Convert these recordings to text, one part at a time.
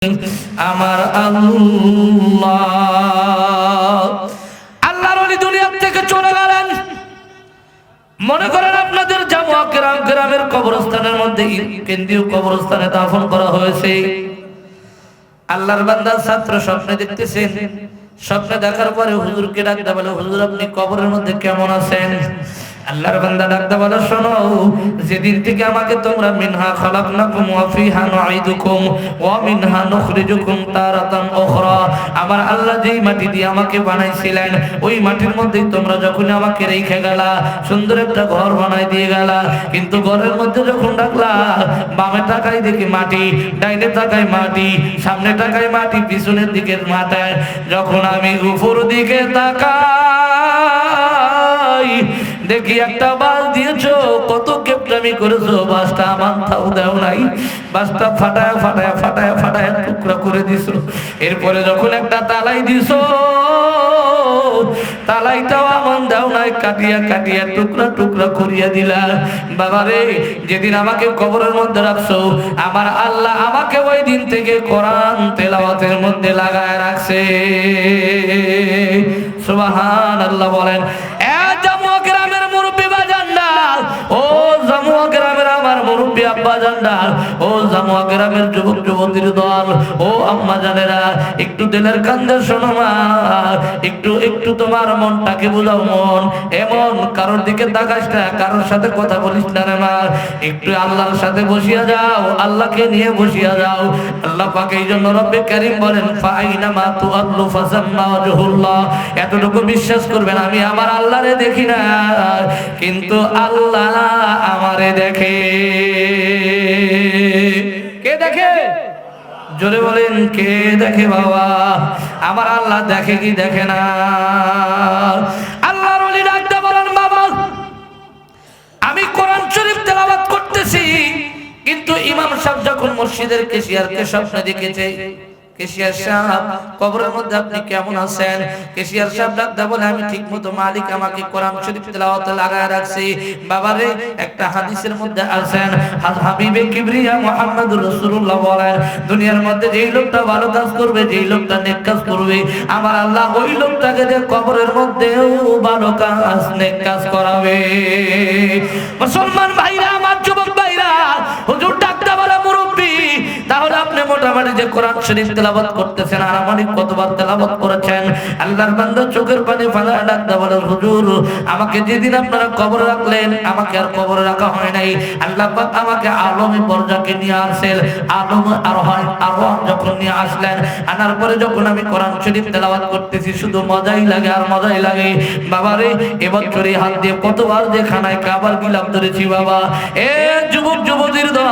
আমার আল্লাহ আল্লাহর ওলি দুনিয়া থেকে চলে গেলেন। মনে করেন আপনাদের জামুয়া গ্রামের কবরস্থানের মধ্যে কেন্দ্রীয় কবরস্থানে দাফন করা হয়েছে। আল্লাহর বান্দা ছাত্র স্বপ্নে দেখতেছেন। স্বপ্নে দেখার পরে হুজুরকে ডাকতে বলে, হুজুর আপনি কবরের মধ্যে কেমন আছেন? আল্লাহর বান্দা ডাকতে বলে, শোনো, যেদিন থেকে আমাকে তোমরা মিনহা খালাকনাকুম ওয়া ফিহা নুঈদুকুম ওয়া মিনহা নুখরিজুকুম তারাতান উখরা, আমার আল্লাহ যেই মাটি দিয়ে আমাকে বানাইছিলেন ওই মাটির মধ্যেই তোমরা যখন আমাকে রেখে গেলা, সুন্দর একটা ঘর বানাই দিয়ে গেলা, কিন্তু ঘরের মধ্যে যখন ডাকলা বামে তাকাই দেখি মাটি, ডাইনে তাকাই মাটি, সামনে তাকাই মাটি, পিছনের দিকে মাটি। যখন আমি উপর দিকে তাকাই দেখি একটা বাস দিয়েছো, কত কেপটামি করেছো, বাসটা আমার তাও দেও নাই, বাসটা ফাটায় ফাটায় ফাটায় ফাটায় টুকরা করে দিছো। এরপরে যখন একটা তালাই দিছো, তালাইটাও আমার দাও নাই, কাটিয়া কাটিয়া টুকরা টুকরা করিয়া দিলা। বাবা রে, যেদিন আমাকে কবরের মধ্যে রাখছো আমার আল্লাহ আমাকে ওই দিন থেকে কোরআন তেলাওয়াতের মধ্যে লাগায় রাখছে। সুবহানাল্লাহ বলেন। গ্রামের মুরব্বী বাজানরা, ও জামুয়া গ্রামের আমার মুরব্বী আব্বা জানরা, ও জামুয়া গ্রামের যুবক যুবতীর দল, ও আম্মা জানেরা, একটু দিলের কান্দে শোনো মা, একটু একটু তোমার মনটাকে বুঝাও। মন এমন কারোর দিকে তাকাস না, কারোর সাথে কথা বলিস না রে মা, একটু আল্লাহর সাথে বসিয়া যাও, আল্লাহকে নিয়ে বসিয়া যাও। আল্লাহ পাক এই জন্য রব্বে কারীম বলেন, ফাআইনামা তুআল্লু ফাসাম্মা ওয়াজহুল্লাহ। এতটুকু বিশ্বাস করবেন, আমি আমার আল্লাহরে দেখি না, কিন্তু আল্লাহ আমারে দেখে। কে দেখে? জোরে বলেন, কে দেখে বাবা? আমার আল্লাহ দেখে কি দেখে না? আল্লাহর ওলি ডাকতে বলেন, বাবা আমি কোরআন শরীফ তেলাওয়াত করতেছি, কিন্তু ইমাম সাহেব যখন মসজিদের কেশিয়ারকে স্বপ্নে দেখেছে, কেশিয়ার সাহেব কবরের মধ্যে আপনি কেমন আছেন? কেশিয়ার সাহেব ডাকতে বলে, আমি ঠিকমতো মালিক আমাকে কোরআন শরীফ তেলাওয়াতে লাগায় রাখছি। বাবারে, একটা হাদিসের মধ্যে আছেন, হাবিবে কিবরিয়া মুহাম্মদুর রাসূলুল্লাহ বলেন, দুনিয়ার মধ্যে যেই লোকটা ভালো কাজ করবে, যেই লোকটা নেক কাজ করবে, আমার আল্লাহ ওই লোকটাকে দিয়ে কবরের মধ্যেও ভালো কাজ নেক কাজ করাবে। মুসলমান ভাইরা, আমার যুবক ভাইরা, হুজুর ডাকতে বলে, মুরব্বি তাহলে আপনি মোটামুটি যে কোরআন শরীফ তেলাওয়াত করতেছেন আর আমারই কতবার তেলাওয়াত করেছেন? আল্লাহর বান্দা চোখের পানি ফেলা ডাকতে বলে, হুজুর আমাকে যেদিন আপনারা কবরে রাখলেন আমাকে আর কবরে রাখা হয় নাই, আল্লাহ পাক আমাকে আলমে পর্যায়ে নিয়ে আসেন, আলম আর হয় আরওয়াহ যখন নিয়ে আসলেন, আনার পরে যখন আমি কোরআন শরীফ তেলাওয়াত করতেছি শুধু মজাই লাগে আর মজাই লাগে। বাবারে, এবছরই হাত দিয়ে কতবার যে খানায় কাবার গিলাম ধরেছি বাবা। এ যুবক যুবতীর দল,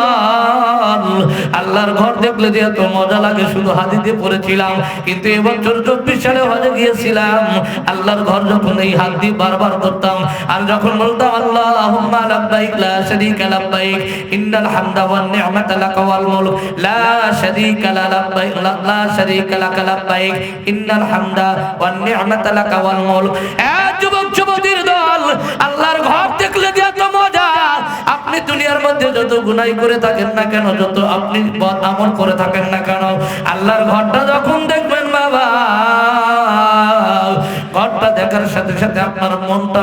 আল্লাহর ঘর দেখলে যে এত মজা লাগে শুধু হাদিতে পড়েছিলাম, কিন্তু এবছর 24 সালে হজে গিয়েছিলাম, আল্লাহর ঘর যখন এই হাত দিয়ে বারবার করতাম আর যখন বলতাম আল্লাহুম্মা লাব্বাইক লা শারীকা লাব্বাইক ইন্নাল হামদা ওয়ান নি'মাতা লাকা ওয়াল মুলক লা শারীকা লাব্বাইক লা শারীকা লাকা লাব্বাইক ইন্নাল হামদা ওয়ান নি'মাতা লাকা ওয়াল মুলক। এ যুবক যুবতীর দল, আল্লাহর ঘর দেখলে যে এত মজা, আপনি দুনিয়ার মধ্যে যত গুনাহ করে থাকেন না কেন, যত আপনি বদ আমল করে থাকেন না কেন, আল্লাহর ঘরটা যখন দেখবেন বাবা, ঘরটা দেখার সাথে সাথে আপনার মনটা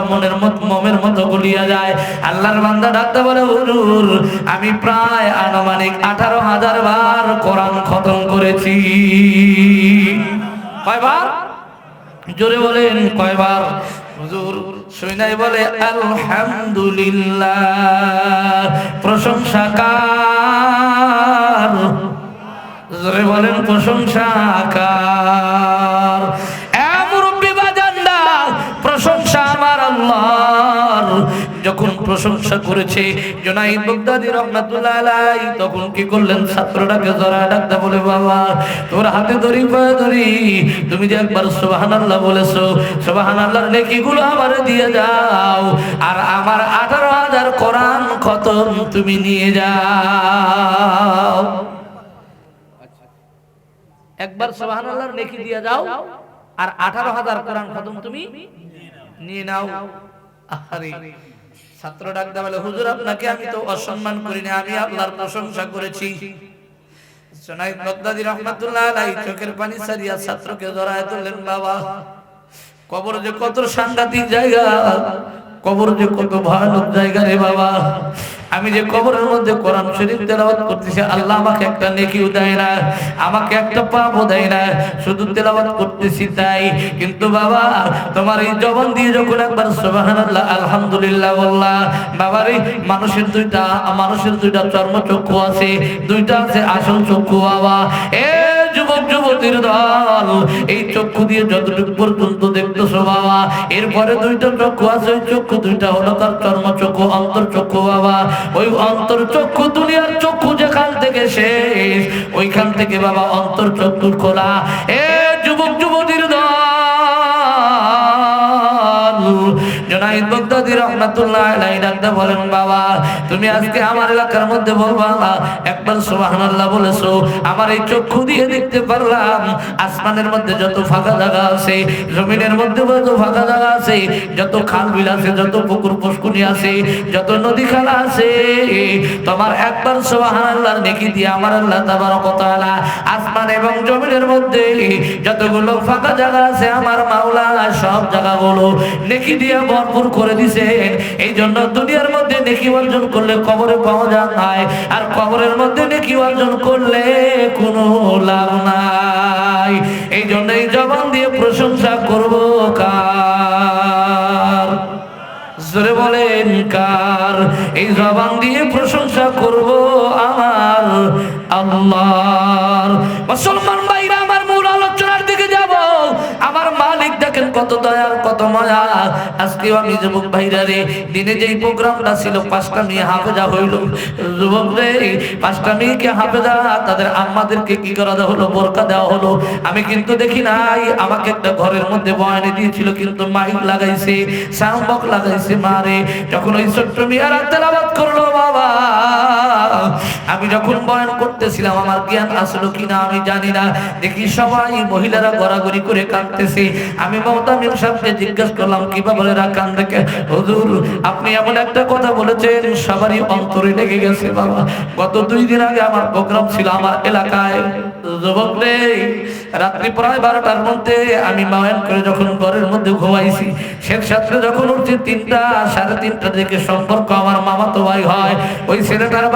মনের মতো গলিয়া যায়। আল্লাহর বান্দা ডাকতে বলে, হুজুর আমি প্রায় আনুমানিক 18,000 বার কোরআন খতম করেছি। কয়বার? জোরে বলেন, কয়বার? হুজুর শুনাই বলে, আলহামদুলিল্লাহ, প্রশংসা কার? জোরে বলেন, প্রশংসা কার? এ মুরব্বি বাজানরা, প্রশংসা আমার আল্লাহর। যখন প্রশংসা করেছে জুনাইদ বাগদাদী রাহমাতুল্লাহ আলাইহি, তখন কি করলেন? ছাত্রটাকে জড়ায় ডাকতে বলে, বাবা তোর হাতে ধরি পায়ে ধরি, তুমি যে একবার সুবহানাল্লাহ বলেছো, সুবহানাল্লাহর নেকিগুলো আমারে দিয়ে যাও, আর আমার 18,000 কোরআন খতম তুমি নিয়ে যাও। একবার সুবহানাল্লাহর নেকি দিয়ে যাও আর 18,000 কোরআন খতম তুমি নিয়ে নাও। আরে ছাত্র ডাকতে বলে, হুজুর আপনাকে আমি তো অসম্মান করি না, আমি আল্লাহর প্রশংসা করেছি। জুনায়েদ বাগদাদী রাহমাতুল্লাহ আলাইহি চোখের পানি ছাড়িয়া ছাত্রকে জড়ায় ধরলেন, বাবা কবর যে কত সাংঘাতিক জায়গা, কবর যে কত ভয়ানক জায়গা রে বাবা। আমি যে কবরের মধ্যে কোরআন শরীফ তেলাওয়াত করতেছি, আল্লাহ আমাকে একটা নেকিও দেয় না, আমাকে একটা পাপও দেয় না, শুধু তেলাওয়াত করতেছি তাই। কিন্তু বাবা তোমার এই জবান দিয়ে যখন একবার সুবহানাল্লাহ আলহামদুলিল্লাহ বললা, বাবার এই মানুষের দুইটা চর্মচক্ষু আছে, দুইটা আছে আসল চক্ষু বাবা। এ যুবক যুবতীর দল, এই চক্ষু দিয়ে যতটুকু পর্যন্ত দেখতেছো বাবা, এরপরে দুইটা চক্ষু আছে, ওই চক্ষু দুইটা হলো তার চর্মচক্ষু, অন্তর্চক্ষু বাবা। ওই অন্তর্চক্ষু দুনিয়ার চক্ষু যেখান থেকে শেষ, ওইখান থেকে বাবা অন্তর্চক্ষু খোলা। এ যুবক যুবতীর দল, জুনায়েদ বাগদাদী রাহমাতুল্লাহ আলাইহি ডাকতে বলেন, বাবা তুমি আজকে আমার এলাকার মধ্যে বলবা একবার সুবহানাল্লাহ বলেছো, আমার এই চক্ষু দিয়ে দেখতে পারলাম আসমানের মধ্যে যত ফাঁকা জায়গা আছে, জমিনের মধ্যে যত ফাঁকা জায়গা আছে, যত খাল বিল আছে, যত পুকুর পুষ্কুনি আছে, যত নদী খালা আছে, তোমার একবার সুবহানাল্লাহর নেকি দিয়ে আমার আল্লাহ তাবারক ওয়া তাআলা আসমান এবং জমিনের মধ্যে যতগুলো ফাঁকা জায়গা আছে আমার মাওলা সব জায়গাগুলো নেকি দিয়ে ভরপুর করে দিয়েছেন। এই জন্য দুনিয়ার মধ্যে নেকি অর্জন করলে কবরে পাওয়া যায় না, আর কবরের মধ্যে নেকি অর্জন করলে কোনো লাভ নাই। এই জন্য এই জবান দিয়ে প্রশংসা করব কার? জোরে বলেন কার? এই জবান দিয়ে প্রশংসা করব আমার আল্লাহর। মুসলমান ভাইরা আমার মূল আলোচনার দিকে যাব। আমার মালিক দেখেন কত দয়া কত মায়া। আজকে আমি যুবক ভাইরা রে, দিনে যেই প্রোগ্রামটা ছিল 5টা মেয়ে হাফেজা হইল, যুবক রে 5টা মেয়েকে হাফেজা তাদের আম্মাদেরকে কি করা দেওয়া হলো, বোরকা দেওয়া হলো। আমি কিন্তু দেখি নাই, আমাকে একটা ঘরের মধ্যে বয়ানে দিয়েছিল, কিন্তু মাইক লাগাইছে, সাউন্ড বক্স লাগাইছে। মারে যখন ওই ছোট্ট মেয়েরা তেলাওয়াত করলো বাবা, আমি যখন বয়ান করতেছিলাম আমার জ্ঞান আসলো কিনা আমি জানি না, দেখি সবাই মহিলারা গড়াগড়ি করে কাঁদতেছে। আমি মুহতামিম সাহেবকে জিজ্ঞেস করলাম কিভাবে এরা কাঁদে? হুজুর আপনি এমন একটা কথা বলেছেন সবারই অন্তরে লেগে গেছে বাবা। গত 2 দিন আগে আমার প্রোগ্রাম ছিল আমার এলাকায়, যুবক রে রাত্রি প্রায় 12টার মধ্যে আমি বয়ান করে যখন ঘরের মধ্যে ঘুমাইছি, শেখ সাথে যখন উঠছি 3টা 3:30টার দিকে সম্পর্ক আমার মামাতো ভাই হয়। ওই ছেলেটার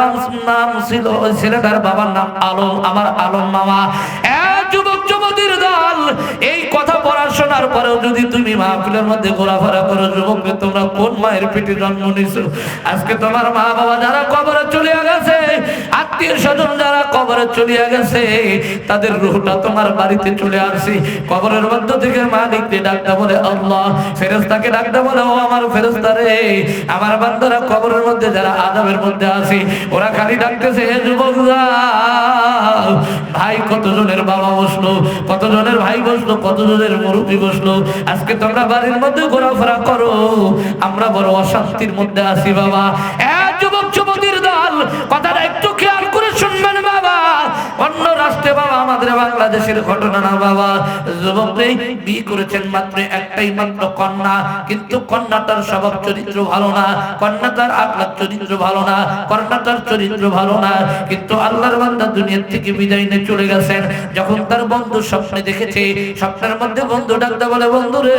নাম ছিল, ওই ছেলেটার বাবার নাম আলম, আমার আলম মামা। যুবক যুবতীর দল, এই কথা পড়াশোনার পরেও যদি তুমি মাহফিলের মধ্যে ঘোরাফেরা করো, যুবক তোমরা কোন মায়ের পেটে জন্ম নিয়েছো? আজকে তোমার মা বাবা যারা কবরে চলে গেছে, আত্মীয় স্বজন যারা কবরে চলে গেছে, তাদের রূহটা তোমার বাড়িতে চলে আসছে। কবরের মধ্য থেকে মালিককে ডাকতে বলে আল্লাহ, ফেরেশতাকে ডাকতে বলে ও আমার ফেরেশতা রে, আমার বান্দারা কবরের মধ্যে যারা আযাবের মধ্যে আছে, ওরা খালি ডাকতেছে হে যুবক ভাই, কতজনের বাবা বসলো, কতজনের ভাই বসলো, কতজনের মুরব্বী বসলো। আজকে তোমরা বাড়ির মধ্যে ঘোরাফেরা করো, আমরা বড় অশান্তির মধ্যে আছি বাবা। যুবক যুবতীর দল, কথাটা একটু খেয়াল করে শুনবেন বাবা। অন্য রাষ্ট্রে বাবা, আমাদের বাংলাদেশের ঘটনা না বাবা। যুবক বিয়ে করেছেন মাত্র একটাই মাত্র কন্যা, কিন্তু কন্যাটার স্বভাব চরিত্র ভালো না, কন্যাটার আখলাক চরিত্র ভালো না, কন্যাটার চরিত্র ভালো না। কিন্তু আল্লাহর বান্দা দুনিয়া থেকে বিদায় নিয়ে চলে গেছেন। যখন তার বন্ধু স্বপ্নে দেখেছে, স্বপ্নের মধ্যে বন্ধু ডাকতে বলে বন্ধু রে,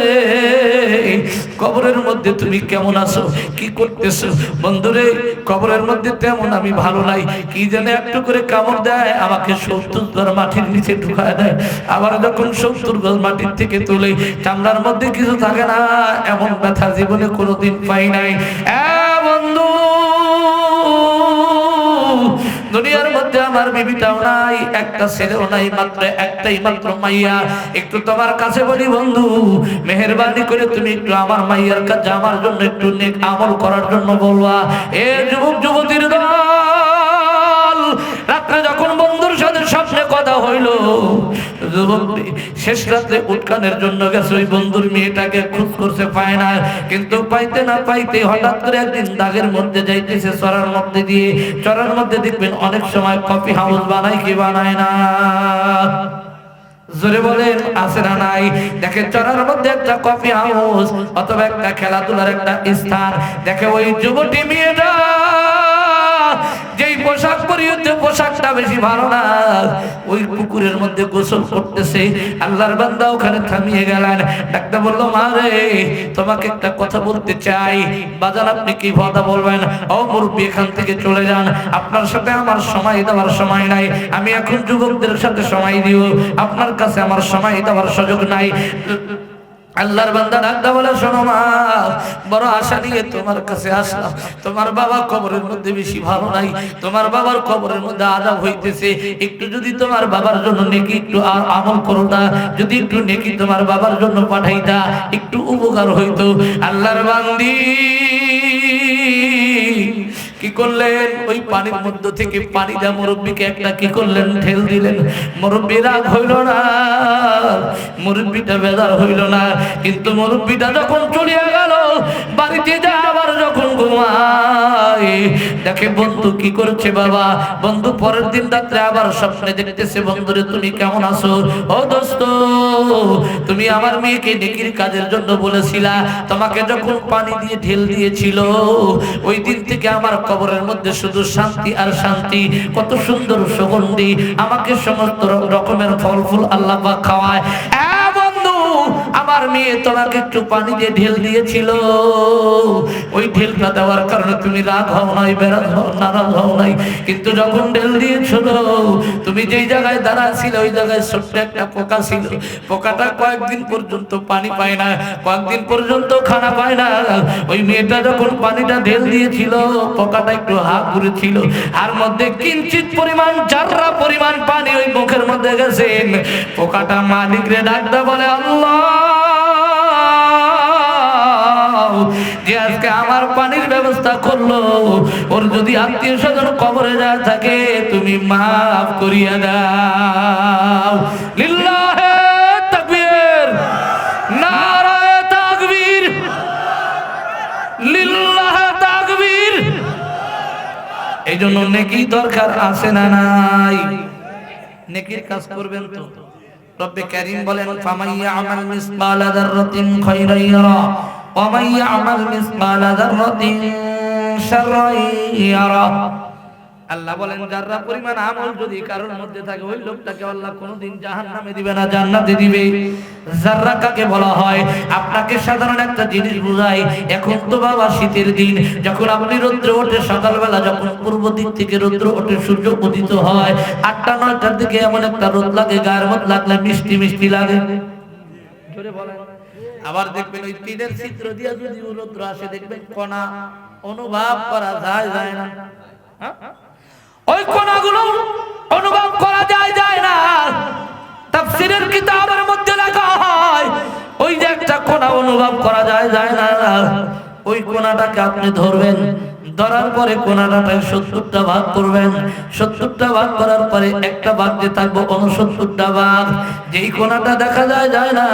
কবরের মধ্যে তুমি কেমন আছো, কি করতেছো? বন্ধু রে কবরের মধ্যে তেমন আমি ভালো নাই, কি জানে একটু করে কামড় দেয়, আমাকে 70 গজ মাটির নিচে ঢুকায় দেয়। আবার যখন 70 গজ মাটির থেকে তুলে চামড়ার মধ্যে কিছু থাকে না, এমন ব্যথা জীবনে কোনোদিন পাই নাই। বন্ধু দুনিয়ার মধ্যে আমার বিবিটাও নাই, একটা ছেলেও নাই, মাত্র একটাই মাত্র মাইয়া। একটু তোমার কাছে বলি বন্ধু, মেহেরবানি করে তুমি একটু আমার মাইয়ার কাছে আমার জন্য একটু নেক আমল করার জন্য বলবা। এ যুবক যুবতীর দল, রাত্রে যখন বন্ধুর সাথে স্বপ্নে কথা হইল, যুবক শেষ রাত্রে উৎখানের জন্য গেছে, ওই বন্ধুর মেয়েটাকে খোঁজ করছে, পায় না। কিন্তু পাইতে না পাইতে হঠাৎ করে একদিন দাগের মধ্যে যাইতেছে, চড়ার মধ্যে দিয়ে, চড়ার মধ্যে দেখবেন অনেক সময় কফি হাউস বানায় কি বানায় না, জোরে বলেন আছে না নাই? দেখে চড়ার মধ্যে একটা কফি হাউস অথবা একটা খেলাধুলার একটা স্থান, দেখে ওই যুবতী মেয়েটা যেই পোশাক পরিহিত পোশাকটা বেশি ভালো না। ওই পুকুরের মধ্যে গোসল করতেছে, আল্লাহর বান্দা ওখানে থামিয়ে গেলেন। ডাক্তার বলল, মা রে, তোমাকে একটা কথা বলতে চাই। বাজান, আপনি কি কথা বলবেন? ও মুরব্বী, এখান থেকে চলে যান, আপনার সাথে আমার সময় দেওয়ার সময় নাই। আমি এখন যুবকদের সাথে সময় দিব, আপনার কাছে আমার সময় দেওয়ার সুযোগ নাই। আল্লাহর বান্দা ডাক্তার বলে, শোনো মা, বড় আশা নিয়ে তোমার কাছে আসলাম। তোমার বাবা কবরের মধ্যে বেশি ভালো নাই, তোমার বাবার কবরের মধ্যে আযাব হইতেছে। একটু যদি তোমার বাবার জন্য নেকি একটু আমল করো না, যদি একটু নেকি তোমার বাবার জন্য পাঠাইতা, একটু উপকার হইতো। আল্লাহর বান্দি কি করলেন? ওই পানির মধ্যে থেকে পানি দা মুরব্বীকে একটা কি করলেন? ঢেল দিলেন। মুরব্বী রাগ হইল না, মুরব্বীটা বেজার হইল না। কিন্তু মুরব্বীটা যখন চলিয়া গেল, বাড়িতে যা আবার যখন ঘুমায়, দেখে বন্ধু কি করছে। বাবা, বন্ধু পরের দিন রাত্রে আবার স্বপ্নে দেখতেছে, বন্ধুরে তুমি কেমন আছো? ও দোস্ত, তুমি আমার মেয়েকে নেকির কাজের জন্য বলেছিলা, তোমাকে যখন পানি দিয়ে ঢেল দিয়েছিল, ওই দিন থেকে আমার কবরের মধ্যে শুধু শান্তি আর শান্তি। কত সুন্দর সুগন্ধি, আমাকে সমস্ত রকমের ফল ফুল আল্লাহ পাক খাওয়ায়। বন্ধু, আমার মেয়ে তোমাকে একটু পানি দিয়ে ঢেল দিয়েছিল, ওই ঢেলটা দেওয়ার কারণে তুমি রাগ হও নাই, নারাজ হও নাই। কিন্তু যখন ঢেল দিয়েছিল, তুমি যেই জায়গায় দাঁড়াছিল, ওই জায়গায় ছোট্ট একটা পোকা ছিল। পোকাটা কয়েকদিন পর্যন্ত পানি পায় না, কয়েকদিন পর্যন্ত খানা পায় না। ওই মেয়েটা যখন পানিটা ঢেল দিয়েছিল, পোকাটা একটু হাত ঘুরেছিল, আর মধ্যে কিঞ্চিত পরিমাণ, জাররা পরিমাণ পানি ওই মুখের মধ্যে গেছে। পোকাটা মালিক রে ডাকতে বলে, আল্লাহ, যে আজকে আমার পানির ব্যবস্থা করলো, ওর যদি আত্মীয় স্বজন কবরে যা থাকে, তুমি মাফ করিয়া দাও। লিল্লাহে তাকবীর, নারায়ে তাকবীর, লিল্লাহে তাকবীর। এই জন্য নেকি দরকার আছে না নাই? নেকির কাজ করবেন তো। রব্বে কারীম বলেন, ফামাইয়া আমাল মিসকালা যাররাতিন খায়রান ইয়ারা ওয়া মাইয়া আমাল মিসকালা যাররাতিন শাররান ইয়ারা। আল্লাহ বলেন, যারা পরিমাণ আমল যদি কারোর মধ্যে থাকে, ওই লোকটাকে আল্লাহ কোনোদিন জাহান্নামে দিবে না, জান্নাতে দিবে। যাররা কাকে বলা হয়? আপনাকে সাধারণ একটা জিনিস বুঝাই। এখন তো বাবা শীতের দিন, যখন আপনি রৌদ্র ওঠে সকালবেলা, যখন পূর্ব দিক থেকে রৌদ্র ওঠে, সূর্য উদিত হয়, ৮টা-৯টার দিকে এমন একটা রোদ লাগে, গায়ের মধ্যে লাগলে মিষ্টি মিষ্টি লাগে। জোরে বলেন। আবার দেখবেন ওই টিনের ছিদ্র দিয়ে যদি রৌদ্র আসে, দেখবেন কণা অনুভব করা যায় না? ওই কণাগুলো অনুভব করা যায় না। তাফসীরের কিতাবের মধ্যে লেখা হয়, ওই যে একটা কণা অনুভব করা যায় না, ওই কণাটাকে আপনি ধরবেন, ধরার পরে কোনাটাকে 70টা ভাগ করবেন। 70টা ভাগ করার পরে একটা ভাগ যে থাকবে 69টা ভাগ। যেই কোনাটা দেখা যায় না,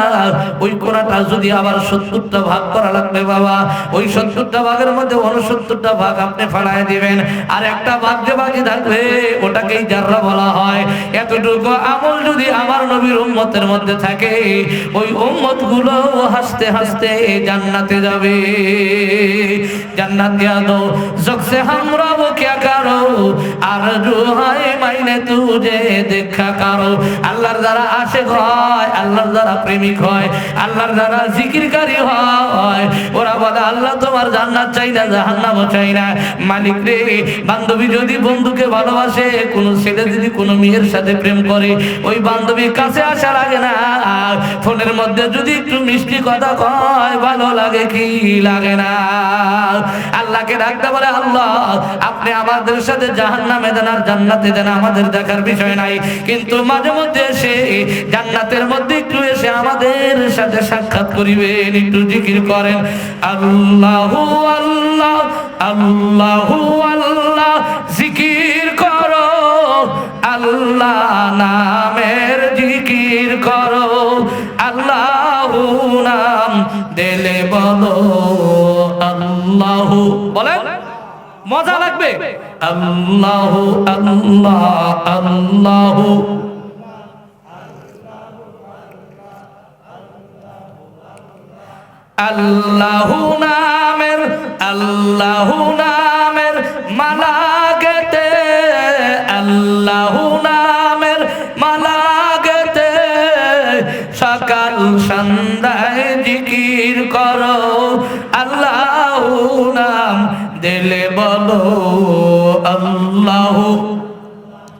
ওই কোনাটা যদি আবার 70টা ভাগ করা লাগবে বাবা, ওই 70টা ভাগের মধ্যে 69টা ভাগ আপনি ফাড়ায় দিবেন, আর একটা ভাগ যে বাকি থাকবে ওটাকেই জাররা বলা হয়। এতটুকু আমল যদি আমার নবীর উম্মতের মধ্যে থাকে, ওই উম্মত গুলো হাসতে হাসতে জান্নাতে যাবে। জান্নাত দিয়া দো जग से हमरा वो क्या करो आरज़ू है मैंने तुझे देखा करो। আল্লাহর যারা আশিক হয়, আল্লাহর যারা প্রেমিক হয়, আল্লাহর যারা জিকিরকারী হয়, ওরা বলে আল্লাহ তোমার জান্নাত চাই না, জাহান্নামও চাই না। মালিক রে, বান্ধবী যদি বন্ধুকে ভালোবাসে, কোন ছেলে যদি কোন মেয়ের সাথে প্রেম করে, ওই বান্ধবীর কাছে আসা লাগে না। ফোনের মধ্যে যদি একটু মিষ্টি কথা কয়, ভালো লাগে কি লাগে না? আল্লাহকে ডাকতে বলে, আল্লাহ আপনি আমাদের সাথে জাহান্নামে দেন আর জান্নাতে দেন, আমাদের দেখার বিষয় নাই, কিন্তু মাঝে মধ্যে এসে জান্নাতের মধ্যে একটু এসে আমাদের সাথে সাক্ষাৎ করিবেন, একটু জিকির করেন। আল্লাহু আল্লাহ আল্লাহু আল্লাহ জিকির করো, আল্লাহ নামের জিকির করো, আল্লাহু নাম দিলে বলো আল্লাহু, বলেন মজা লাগবে। আল্লাহু আল্লাহ আল্লাহু আল্লাহু নামের মালা গেতে সকাল সন্ধ্যায় জিকির করো, আল্লাহু নাম দিলে বলো আল্লাহু।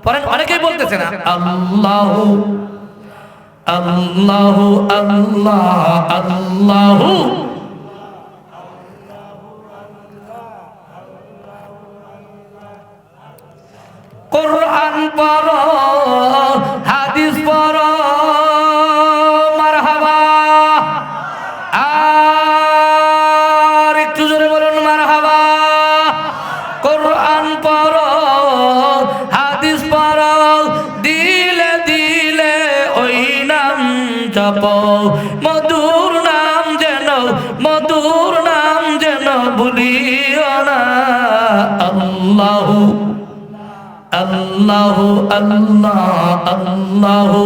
পরে অনেকেই বলতেছে না আল্লাহু আল্লাহু আল্লাহ আল্লাহু। কুরআন পড়ো, হাদিস পড়ো, মারহাবা। আর একটু জোরে বলুন মারহাবা। কুরআন পড়ো, হাদিস পড়ো, দিলে দিলে ওই নাম জপো, মধুর নাম যেন, মধুর নাম যেন ভুলিও না। আল্লাহু আল্লাহু আল্লাহ আল্লাহু।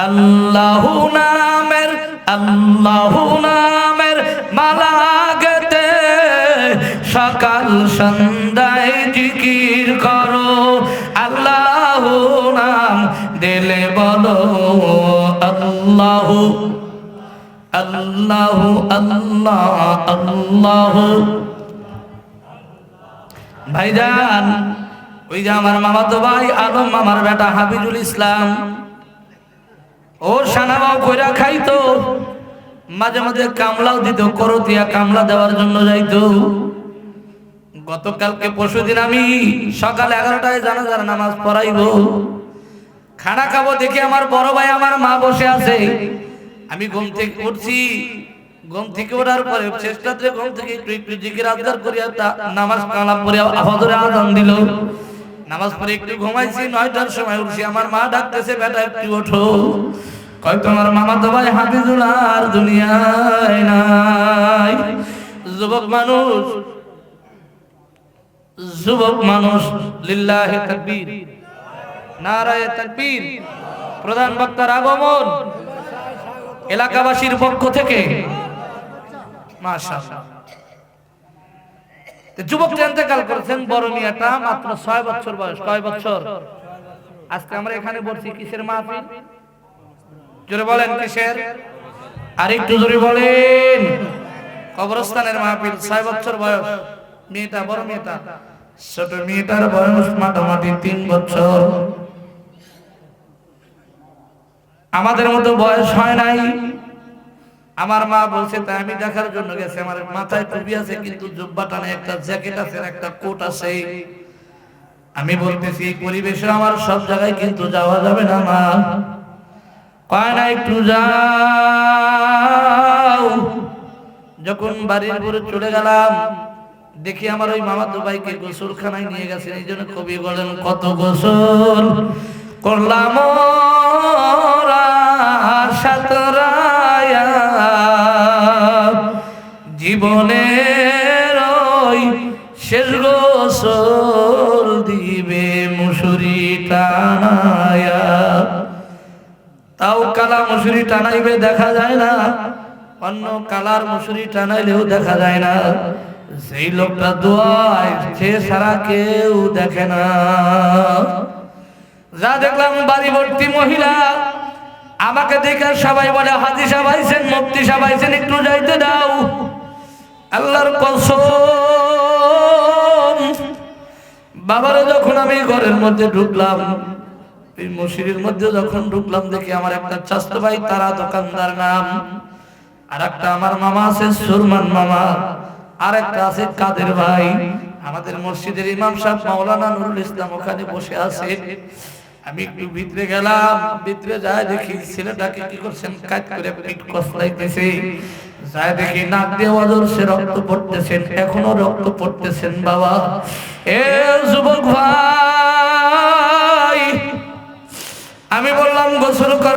আল্লাহু নামের, আল্লাহু নামের মালা গেতে সকাল সন্ধ্যায় জিকির করো, আল্লাহু নাম দিলে বলো আল্লাহু আল্লাহু আল্লাহ আল্লাহু। ভাইজান, ওই যে আমার মামাতো ভাই আলম মামার বেটা হাবিজুল ইসলাম, ওর সানাবাও কইরা খাইতো, মাঝে মাঝে কামলাও দিত, করতিয়া কামলা দেওয়ার জন্য যাইতো। গতকালকে পরশুদিন আমি সকাল 11টায় জানাজার নামাজ পড়াইবো, খানা খাবো দেখি আমার বড় ভাই আমার মা বসে আছে। আমি ঘুম থেকে উঠছি, ঘুম থেকে ওঠার পরে চেষ্টাতে ঘুম থেকে একটু জিকির আজকার করিয়া নামাজ কালাম পড়ে হযরতে আযান দিল। নামাজ পড়ে একটু ঘুমাইছি, 9টার সময় উঠছি, আমার মা ডাকতেছে বেটা একটু ওঠো। কয় তোমার মামাতো ভাই হাফিজুল আর দুনিয়ায় নাই। যুবক মানুষ, যুবক মানুষ, লিল্লাহি তাকবীর, নারায়ে তাকবীর। প্রধান বক্তার আগমন এলাকাবাসীর পক্ষ থেকে, মাশাআল্লাহ। যুবক ইন্তেকাল করেছেন, বড় মিয়াটা মাত্র 6 বছর বয়স। কয় বছর? আজকে আমরা এখানে বলছি কিসের মাহফিল? জোরে বলেন কিসের? আর একটু জোরে বলেন। কবরস্থানের মাহফিল। 6 বছর বয়স মেয়েটা, বড় মেয়েটা। ছোট মেয়েটার বয়স মোটামুটি 3 বছর। আমাদের মতো বয়স হয় নাই। আমার মা বলছে তাই আমি দেখার জন্য গেছি। আমার মাথায় টুপি আছে কিন্তু জুব্বাটা নেই, একটা জ্যাকেট আছে, একটা কোট আছে। আমি বলতেছি এই পরিবেশে আমার সব জায়গায় কিন্তু যাওয়া যাবে না মা। কয় না একটু যাও। যখন বাড়ির উপরে চলে গেলাম দেখি আমার ওই মামাতো ভাইকে গোসলখানায় নিয়ে গেছেন। এই জন্য কবি বলেন কত গোসল করলাম সাতরায়া, জীবনের ওই শেষ গোসল দিবে মুসুরি টানায়া। তাও কালা মুসুরি টানাইবে দেখা যায় না, অন্য কালার মুসুরি টানাইলেও দেখা যায় না। সেই লোকটা দোয়ায় সে সারা কেউ দেখে না। যা দেখলাম বাড়ি ভর্তি মহিলা, আমাকে দেখে সবাই বলে হাজি সাহেব আইছেন, মুফতি সাহেব আইছেন, একটু যাইতে দাও। আল্লাহর কসম, বাবারে যখন আমি ঘরের মধ্যে ঢুকলাম, এই মসজিদের মধ্যে যখন ঢুকলাম দেখি আমার একটা চাচা ভাই তারা দোকানদার নাম, আর একটা আমার মামা আছে সুরমান মামা, আর একটা আছে কাদের ভাই। আমাদের মসজিদের ইমাম সাহেব মাওলানা নুরুল ইসলাম ওখানে বসে আছে। আমি একটু ভিতরে গেলাম, ভিতরে যায় দেখি ছেলেটাকে কি করছেন, কাজ করে পিঠ কসলাইতেছে। যায় দেখি নাক দিয়ে অজস্র রক্ত পড়তেছেন, এখনো রক্ত পড়তেছেন। বাবা, এ যুবক ভাই, আমি বললাম গোসল কর।